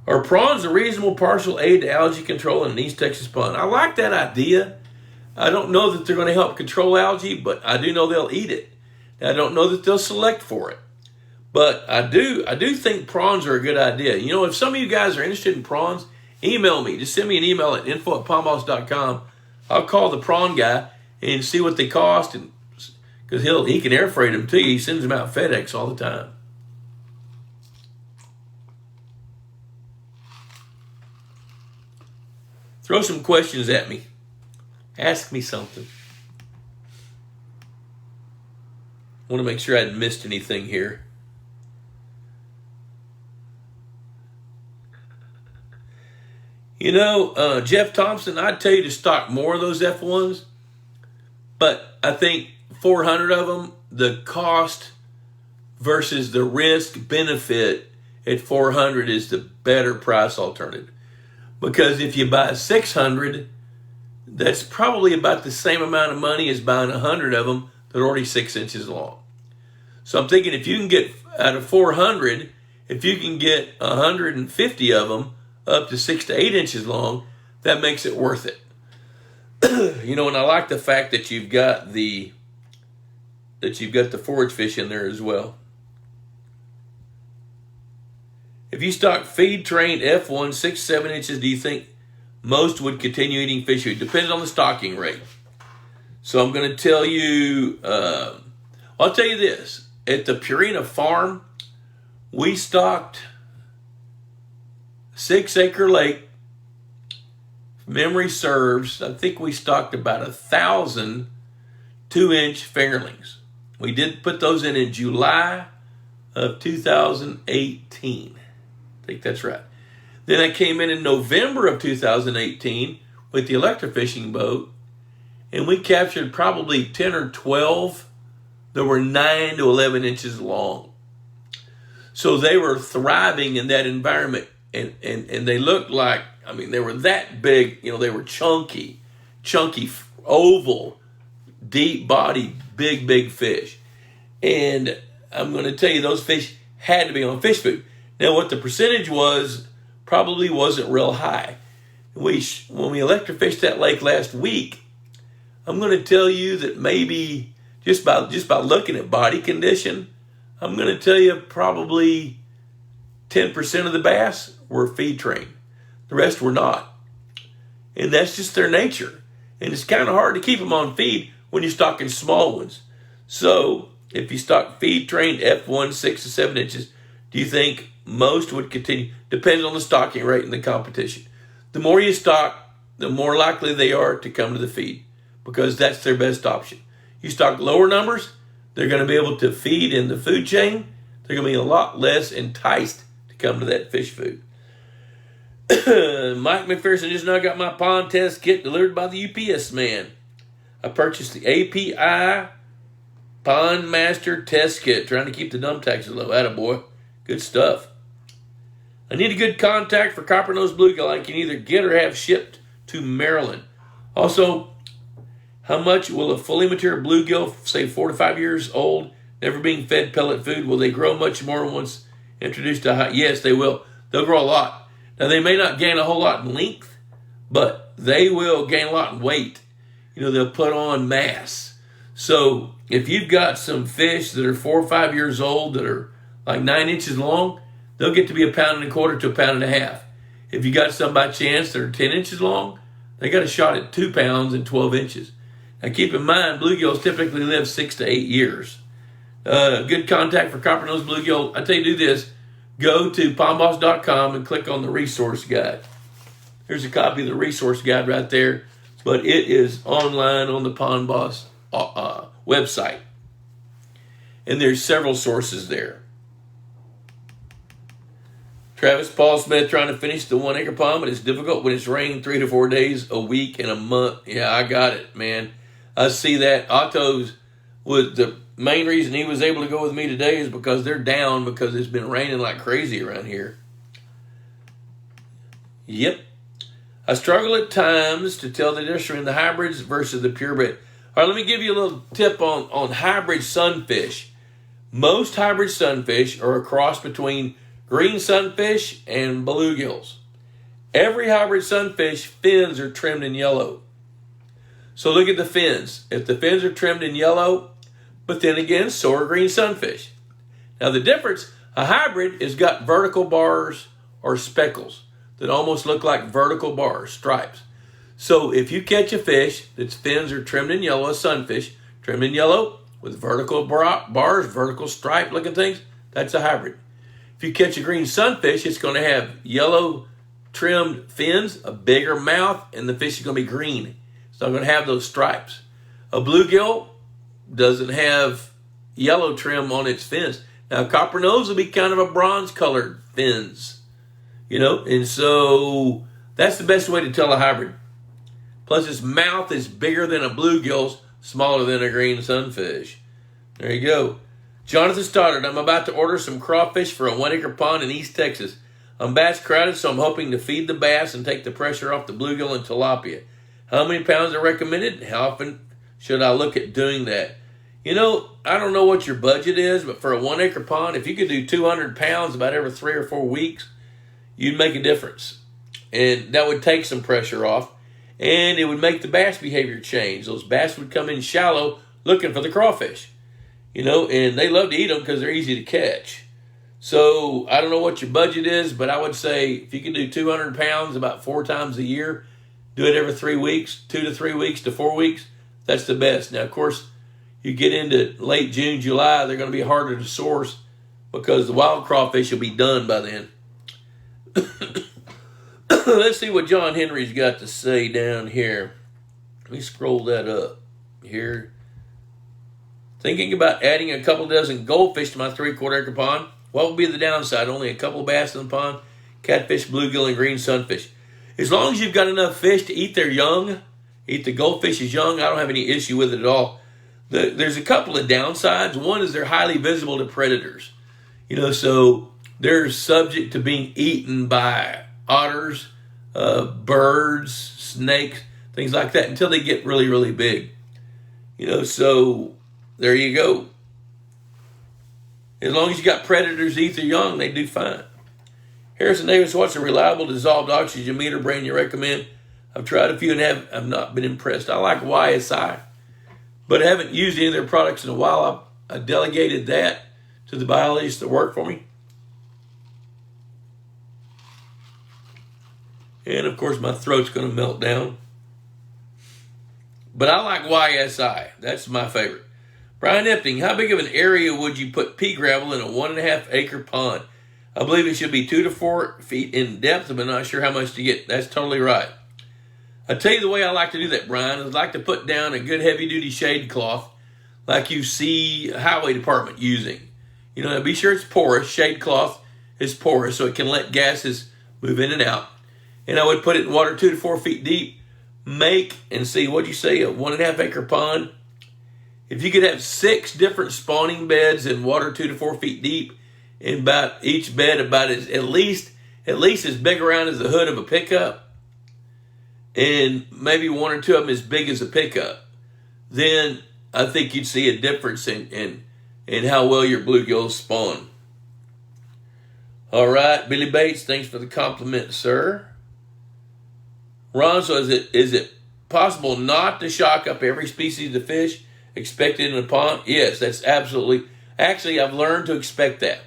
Are prawns a reasonable partial aid to algae control in an East Texas pond? I like that idea. I don't know that they're going to help control algae, but I do know they'll eat it. I don't know that they'll select for it. But I do think prawns are a good idea. If some of you guys are interested in prawns, email me. Just send me an email at info@pondboss.com. I'll call the prawn guy and see what they cost, and because he can air freight them to you. He sends them out FedEx all the time. Throw some questions at me. Ask me something. I want to make sure I hadn't missed anything here. You know, Jeff Thompson, I'd tell you to stock more of those F1s, but I think 400 of them, the cost versus the risk benefit at 400 is the better price alternative. Because if you buy 600, that's probably about the same amount of money as buying 100 of them that are already 6 inches long. So I'm thinking if you can get out of 400, if you can get 150 of them up to 6 to 8 inches long, that makes it worth it. You know, and I like the fact that you've got the forage fish in there as well. If you stock feed trained F1 6, 7 inches, do you think most would continue eating fish food? Depends on the stocking rate. So I'm going to tell you, I'll tell you this. At the Purina farm, we stocked 6-acre lake. If memory serves, I think we stocked about 1,000 2-inch fingerlings. We did put those in July of 2018. I think that's right. Then I came in November of 2018 with the electrofishing boat, and we captured probably 10 or 12 that were 9 to 11 inches long. So they were thriving in that environment, and they looked like, I mean, they were that big. You know, they were chunky, oval, deep body, big fish. And I'm going to tell you, those fish had to be on fish food. Now, what the percentage was probably wasn't real high. When we electrofished that lake last week, I'm going to tell you that maybe just by looking at body condition, I'm going to tell you probably 10% of the bass were feed trained. The rest were not. And that's just their nature. And it's kind of hard to keep them on feed when you're stocking small ones. So if you stock feed trained F1 6 to 7 inches, do you think most would continue? Depends on the stocking rate and the competition. The more you stock, the more likely they are to come to the feed, because that's their best option. You stock lower numbers, they're going to be able to feed in the food chain. They're going to be a lot less enticed to come to that fish food. Mike McPherson just now got my pond test kit delivered by the UPS man. I purchased the API Pond Master Test Kit, trying to keep the dump taxes low. Attaboy. Good stuff. I need a good contact for copper-nosed bluegill I can either get or have shipped to Maryland. Also, how much will a fully mature bluegill, say 4 to 5 years old, never being fed pellet food, will they grow much more once introduced to high? Yes, they will. They'll grow a lot. Now, they may not gain a whole lot in length, but they will gain a lot in weight. You know, they'll put on mass. So if you've got some fish that are 4 or 5 years old that are like 9 inches long, they'll get to be 1.25 pounds to 1.5 pounds. If you got some by chance that are 10 inches long, they got a shot at 2 pounds and 12 inches. Now keep in mind, bluegills typically live 6 to 8 years. Good contact for copper-nosed bluegill. I tell you, do this. Go to pondboss.com and click on the resource guide. There's a copy of the resource guide right there, but it is online on the Pond Boss website. And there's several sources there. Travis Paul Smith trying to finish the 1 acre pond, but it's difficult when it's raining 3 to 4 days a week and a month. Yeah, I got it, man. I see that. Otto's was the main reason he was able to go with me today is because they're down because it's been raining like crazy around here. Yep. I struggle at times to tell the difference between the hybrids versus the purebred. All right, let me give you a little tip on hybrid sunfish. Most hybrid sunfish are a cross between green sunfish and bluegills. Every hybrid sunfish fins are trimmed in yellow. So look at the fins. If the fins are trimmed in yellow, but then again, so are green sunfish. Now the difference, a hybrid has got vertical bars or speckles. that almost look like vertical bars, stripes. So if you catch a fish that's fins are trimmed in yellow, a sunfish, trimmed in yellow with vertical bars, vertical stripe looking things, that's a hybrid. If you catch a green sunfish, it's going to have yellow trimmed fins, a bigger mouth, and the fish is going to be green. It's not going to have those stripes. A bluegill doesn't have yellow trim on its fins. Now, copper nose will be kind of a bronze colored fins, and so that's the best way to tell a hybrid. Plus, its mouth is bigger than a bluegill's, smaller than a green sunfish. There you go. Jonathan Stoddard, I'm about to order some crawfish for a 1 acre pond in East Texas. I'm bass crowded, so I'm hoping to feed the bass and take the pressure off the bluegill and tilapia. How many pounds are recommended? How often should I look at doing that? I don't know what your budget is, but for a 1 acre pond, if you could do 200 pounds about every 3 or 4 weeks, you'd make a difference. And that would take some pressure off, and it would make the bass behavior change. Those bass would come in shallow looking for the crawfish, and they love to eat them because they're easy to catch. So I don't know what your budget is, but I would say if you can do 200 pounds about 4 times a year, do it every 3 weeks, 2 to 3 weeks to 4 weeks, that's the best. Now, of course, you get into late June, July, they're going to be harder to source because the wild crawfish will be done by then. Let's see what John Henry's got to say down here. Let me scroll that up here. Thinking about adding a couple dozen goldfish to my 3/4 acre pond. What would be the downside? Only a couple of bass in the pond, catfish, bluegill, and green sunfish. As long as you've got enough fish to eat their young, eat the goldfish's young, I don't have any issue with it at all. There's a couple of downsides. One is they're highly visible to predators. So they're subject to being eaten by otters, birds, snakes, things like that until they get really, really big. So there you go. As long as you got predators to eat their young, they do fine. Harrison Davis, what's a reliable dissolved oxygen meter brand you recommend? I've tried a few and have not been impressed. I like YSI, but I haven't used any of their products in a while. I delegated that to the biologists that work for me. And, of course, my throat's going to melt down. But I like YSI. That's my favorite. Brian Epting, how big of an area would you put pea gravel in a 1.5 acre pond? I believe it should be 2 to 4 feet in depth, but not sure how much to get. That's totally right. I tell you the way I like to do that, Brian. I'd like to put down a good heavy-duty shade cloth like you see highway department using. Be sure it's porous. Shade cloth is porous so it can let gases move in and out. And I would put it in water 2 to 4 feet deep. Make, and see, what'd you say, a 1.5 acre pond? If you could have 6 different spawning beds in water 2 to 4 feet deep, and about each bed about at least as big around as the hood of a pickup, and maybe 1 or 2 of them as big as a pickup, then I think you'd see a difference in how well your bluegills spawn. All right, Billy Bates, thanks for the compliment, sir. Ron, so is it possible not to shock up every species of fish expected in a pond? Yes, that's absolutely. Actually, I've learned to expect that.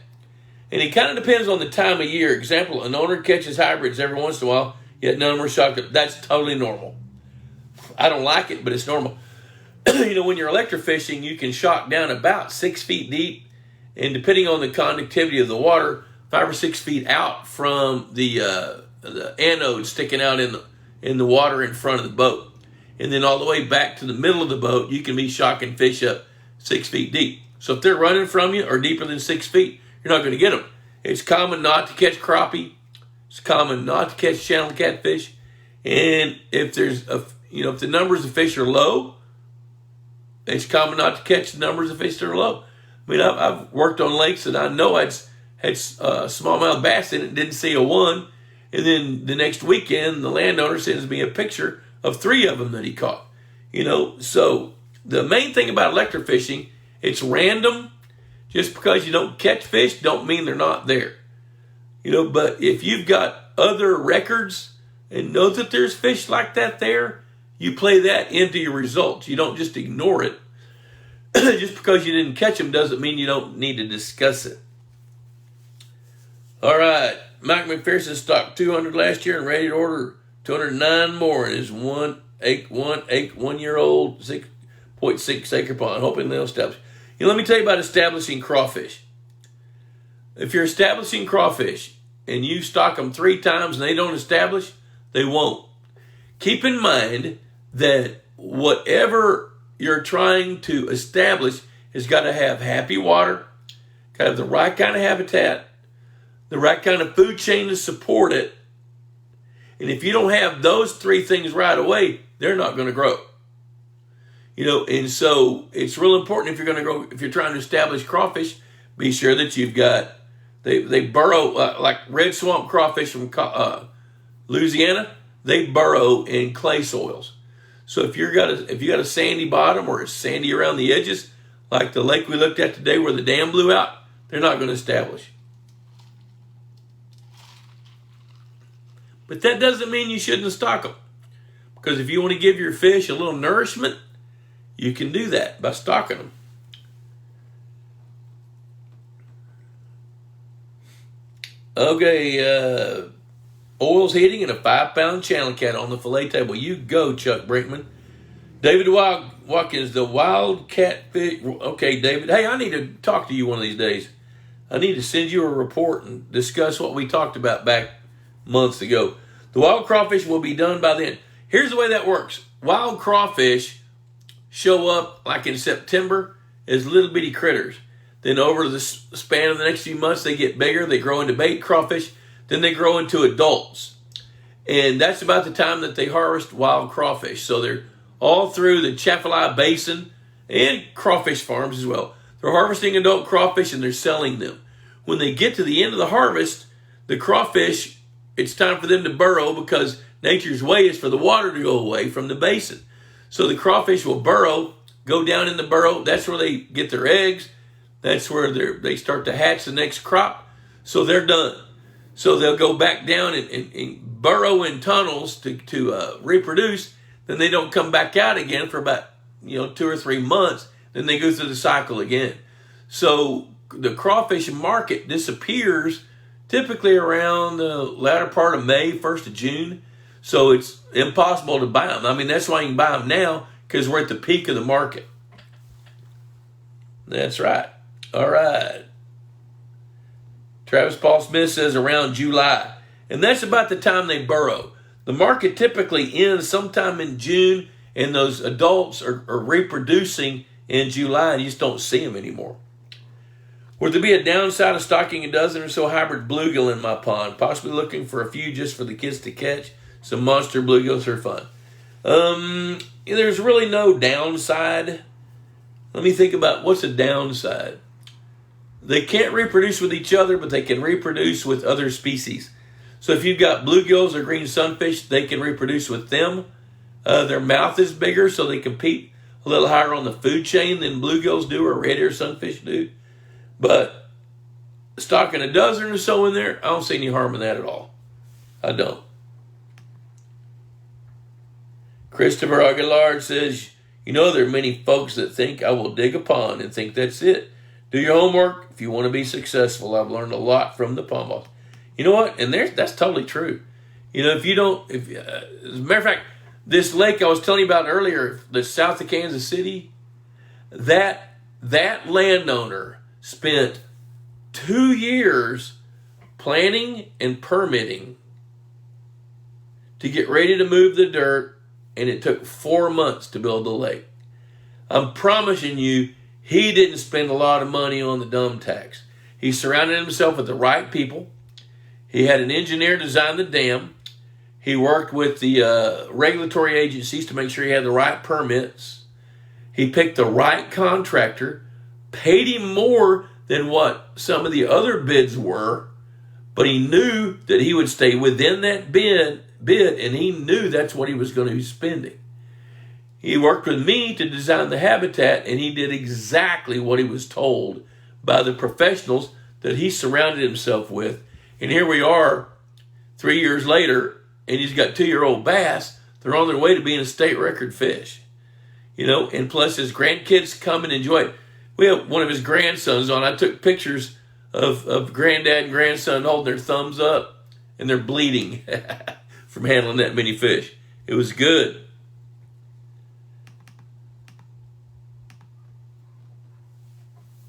And it kind of depends on the time of year. Example, an owner catches hybrids every once in a while, yet none of them are shocked up. That's totally normal. I don't like it, but it's normal. When you're electrofishing, you can shock down about 6 feet deep, and depending on the conductivity of the water, 5 or 6 feet out from the anode sticking out in the water in front of the boat. And then all the way back to the middle of the boat, you can be shocking fish up 6 feet deep. So if they're running from you or deeper than 6 feet, you're not going to get them. It's common not to catch crappie. It's common not to catch channel catfish. And if there's if the numbers of fish are low, it's common not to catch the numbers of fish that are low. I mean, I've worked on lakes that I know had smallmouth bass in it, didn't see a one. And then the next weekend, the landowner sends me a picture of 3 of them that he caught. So the main thing about electrofishing, it's random. Just because you don't catch fish don't mean they're not there. But if you've got other records and know that there's fish like that there, you play that into your results. You don't just ignore it. Just because you didn't catch them doesn't mean you don't need to discuss it. All right. Mike McPherson stocked 200 last year and ready to order 209 more in his 1-year-old 6.6 acre pond, hoping they'll establish. Let me tell you about establishing crawfish. If you're establishing crawfish and you stock them 3 times and they don't establish, they won't. Keep in mind that whatever you're trying to establish has got to have happy water, got to have the right kind of habitat, the right kind of food chain to support it. And if you don't have those 3 things right away, they're not going to grow. And so it's real important if you're going to grow, if you're trying to establish crawfish, be sure that you've got, they burrow, like red swamp crawfish from Louisiana, they burrow in clay soils. So if you got a sandy bottom or it's sandy around the edges, like the lake we looked at today where the dam blew out, they're not going to establish. But that doesn't mean you shouldn't stock them. Because if you want to give your fish a little nourishment, you can do that by stocking them. Okay, oil's heating and a 5-pound channel cat on the fillet table. You go, Chuck Brinkman. David Watkins, the wild catfish. Okay, David. Hey, I need to talk to you one of these days. I need to send you a report and discuss what we talked about back months ago. The wild crawfish will be done by then. Here's the way that works. Wild crawfish show up like in September as little bitty critters. Then over the span of the next few months, they get bigger. They grow into bait crawfish. Then they grow into adults. And that's about the time that they harvest wild crawfish. So they're all through the Chaffalai Basin and crawfish farms as well. They're harvesting adult crawfish and they're selling them. When they get to the end of the harvest, the crawfish, it's time for them to burrow because nature's way is for the water to go away from the basin. So the crawfish will burrow, go down in the burrow. That's where they get their eggs. That's where they start to hatch the next crop. So they're done. So they'll go back down and burrow in tunnels to reproduce. Then they don't come back out again for about 2 or 3 months. Then they go through the cycle again. So the crawfish market disappears typically around the latter part of May, 1st of June. So it's impossible to buy them. I mean, that's why you can buy them now, because we're at the peak of the market. That's right. All right. Travis Paul Smith says around July. And that's about the time they burrow. The market typically ends sometime in June, and those adults are reproducing in July, and you just don't see them anymore. Would there be a downside of stocking a dozen or so hybrid bluegill in my pond? Possibly looking for a few just for the kids to catch. Some monster bluegills are fun. There's really no downside. Let me think about what's a downside. They can't reproduce with each other, but they can reproduce with other species. So if you've got bluegills or green sunfish, they can reproduce with them. Their mouth is bigger, so they compete a little higher on the food chain than bluegills do or red ear sunfish do. But stocking a dozen or so in there, I don't see any harm in that at all. I don't. Christopher Aguilar says, there are many folks that think I will dig a pond and think that's it. Do your homework if you want to be successful. I've learned a lot from the pond boss. You know what? And that's totally true. If you don't, as a matter of fact, this lake I was telling you about earlier, the south of Kansas City, that landowner spent 2 years planning and permitting to get ready to move the dirt, and it took 4 months to build the lake. I'm promising you, he didn't spend a lot of money on the dumb tax. He surrounded himself with the right people. He had an engineer design the dam. He worked with the regulatory agencies to make sure he had the right permits. He picked the right contractor, paid him more than what some of the other bids were, but he knew that he would stay within that bid, and he knew that's what he was going to be spending. He worked with me to design the habitat, and he did exactly what he was told by the professionals that he surrounded himself with. And here we are 3 years later, and he's got 2-year-old bass. They're on their way to being a state record fish. And plus his grandkids come and enjoy it. We have one of his grandsons on. I took pictures of granddad and grandson holding their thumbs up, and they're bleeding from handling that many fish. It was good.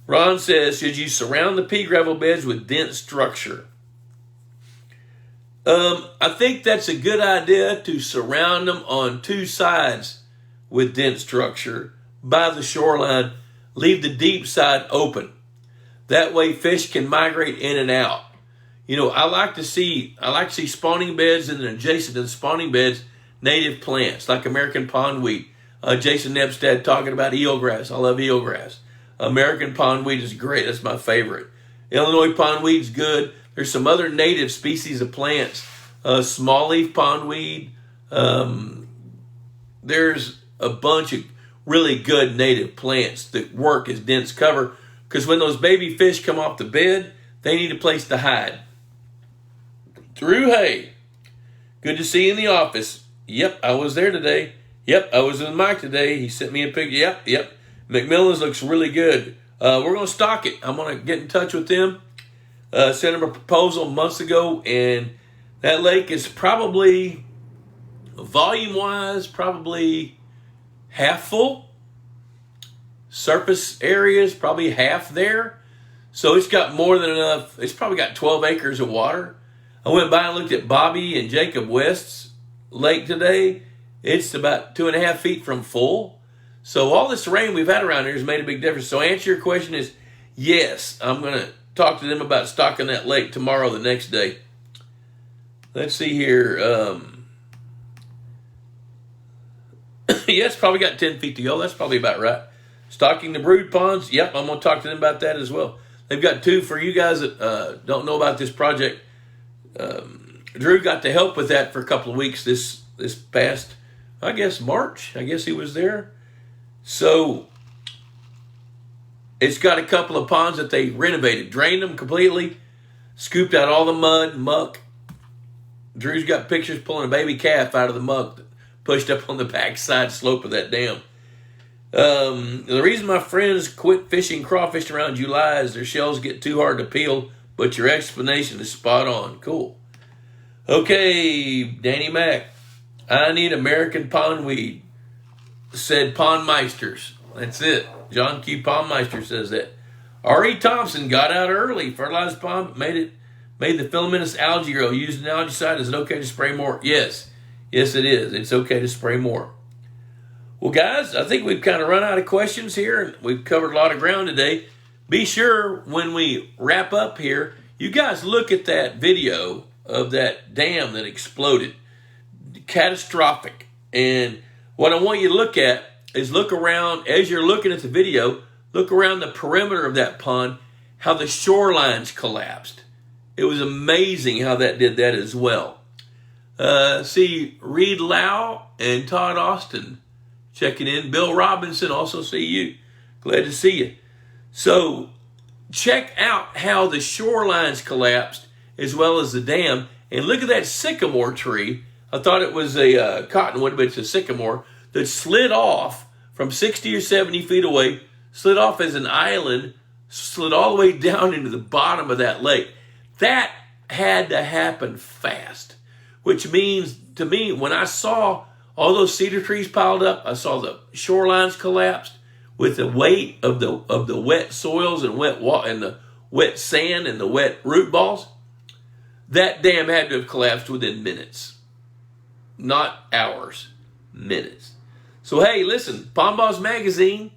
Ron says, should you surround the pea gravel beds with dense structure? I think that's a good idea to surround them on two sides with dense structure by the shoreline. Leave the deep side open. That way fish can migrate in and out. You know, I like to see spawning beds and then adjacent to the spawning beds, native plants like American pondweed. Jason Nebstad talking about eelgrass. I love eelgrass. American pondweed is great. That's my favorite. Illinois pondweed's good. There's some other native species of plants. Small leaf pondweed. There's a bunch of really good native plants that work as dense cover, because when those baby fish come off the bed, they need a place to hide. Drew Hay, good to see you in the office. Yep, I was there today. Yep, I was with Mike today. He sent me a picture. Yep. McMillan's looks really good. We're going to stock it. I'm going to get in touch with them. Sent them a proposal months ago, and that lake is probably, volume-wise, probably half full. Surface area is probably half there. So it's got more than enough. It's probably got 12 acres of water. I went by and looked at Bobby and Jacob West's lake today. It's about 2.5 feet from full. So all this rain we've had around here has made a big difference. So answer your question is, yes, I'm going to talk to them about stocking that lake tomorrow, the next day. Let's see here. Yeah, it's probably got 10 feet to go. That's probably about right. Stocking the brood ponds. Yep, I'm going to talk to them about that as well. They've got two for you guys that don't know about this project. Drew got to help with that for a couple of weeks this past, I guess, March. I guess he was there. So it's got a couple of ponds that they renovated, drained them completely, scooped out all the mud, muck. Drew's got pictures pulling a baby calf out of the muck that pushed up on the backside slope of that dam. The reason my friends quit fishing crawfish around July is their shells get too hard to peel, but your explanation is spot on. Cool. Okay, Danny Mac. I need American pondweed, said Pondmeisters. That's it. John Q. Pondmeister says that. R.E. Thompson got out early, fertilized pond, made the filamentous algae grow. Used an algaecide. Is it okay to spray more? Yes. Yes, it is. It's okay to spray more. Well, guys, I think we've kind of run out of questions here, and we've covered a lot of ground today. Be sure when we wrap up here, you guys look at that video of that dam that exploded. Catastrophic. And what I want you to look at is look around, as you're looking at the video, look around the perimeter of that pond, how the shorelines collapsed. It was amazing how that did that as well. See Reed Lau and Todd Austin checking in. Bill Robinson, also see you. Glad to see you. So check out how the shorelines collapsed as well as the dam. And look at that sycamore tree. I thought it was a cottonwood, but it's a sycamore that slid off from 60 or 70 feet away, slid off as an island, slid all the way down into the bottom of that lake. That had to happen fast, which means to me, when I saw all those cedar trees piled up, I saw the shorelines collapsed with the weight of the wet soils and the wet sand and the wet root balls. That dam had to have collapsed within minutes, not hours, minutes. So hey, listen, Pond Boss Magazine,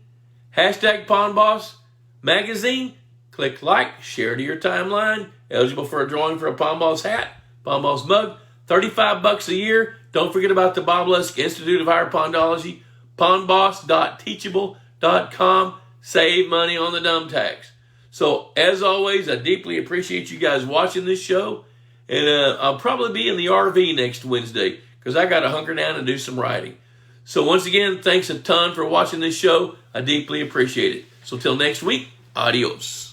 hashtag Pond Boss Magazine. Click like, share to your timeline. Eligible for a drawing for a Pond Boss hat, Pond Boss mug, $35 a year. Don't forget about the Bob Lusk Institute of Higher Pondology, pondboss.teachable.com. Save money on the dumb tax. So as always, I deeply appreciate you guys watching this show. And I'll probably be in the RV next Wednesday because I got to hunker down and do some riding. So once again, thanks a ton for watching this show. I deeply appreciate it. So till next week, adios.